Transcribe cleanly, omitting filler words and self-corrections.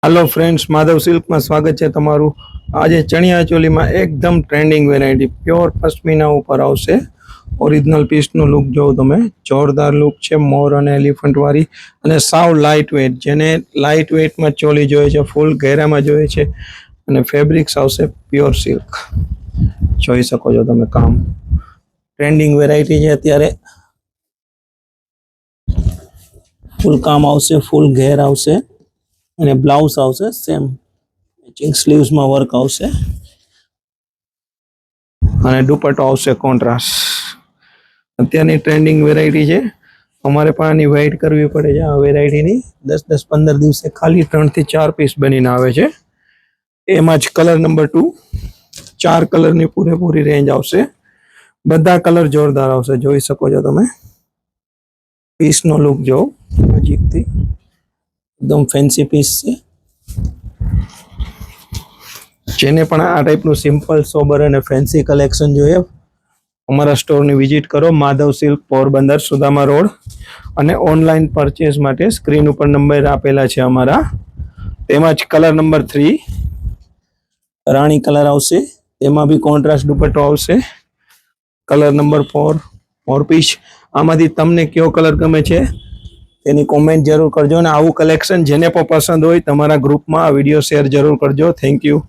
Hello friends, Madhav silk में स्वागत है तमारू। आज चणिया चोली में एकदम ट्रेंडिंग वेरायटी प्योर पश्मीना ऊपर आवशे। ओरिजिनल पीस नो लुक जो तमे जोरदार लुक छे, मोर अने एलिफंट वाली अने साव लाइट वेट। जेने लाइट वेट में चोली जोईए छे, फूल घेरा में जोईए छे अने फेब्रिक्स आवशे प्योर सिल्क। जोई शको छो तमे काम ट्रेंडिंग वेरायटी छे अत्यारे। फूल काम आवशे, फूल घेर आवशे અને બ્લાઉઝ આવશે સેમ મેચિંગ સ્લીવ્સ માં વર્ક આવશે અને દુપટ્ટો આવશે કોન્ટ્રાસ્ટ। અત્યારની ટ્રેન્ડિંગ વેરાયટી છે, અમારે પણ આની વેઇટ કરવી પડે છે। આ વેરાયટીની 10-15 દિવસે ખાલી 3 થી 4 પીસ બનીને આવે છે। એમાં જ કલર નંબર 2 4 કલરની પૂરેપૂરી રેન્જ આવશે। બધા કલર જોરદાર આવશે, જોઈ શકો છો તમે। પીસનો લુક જો નજીકથી एकदम फैंसी पीस है। जेने पण आ टाइपनु सिंपल सोबर अने फैंसी कलेक्शन जोईए अमारा स्टोर ने विजिट करो। माधव सिल्क पोरबंदर सुदामा रोड अने ऑनलाइन परचेज माटे स्क्रीन पर नंबर आपेला छे अमारा। तेमाज कलर नंबर 3 राणी कलर आवशे, तेमां बी कॉन्ट्रास्ट दुपट्टो आवशे। कलर नंबर 4 मोर पीस। आमांथी तमने कयो कलर गमे छे तेनी कॉमेंट जरूर करजो। ने आवुं कलेक्शन जेने पण पसंद होय तमारा ग्रुप में आ विडियो शेर जरूर करजो। Thank you.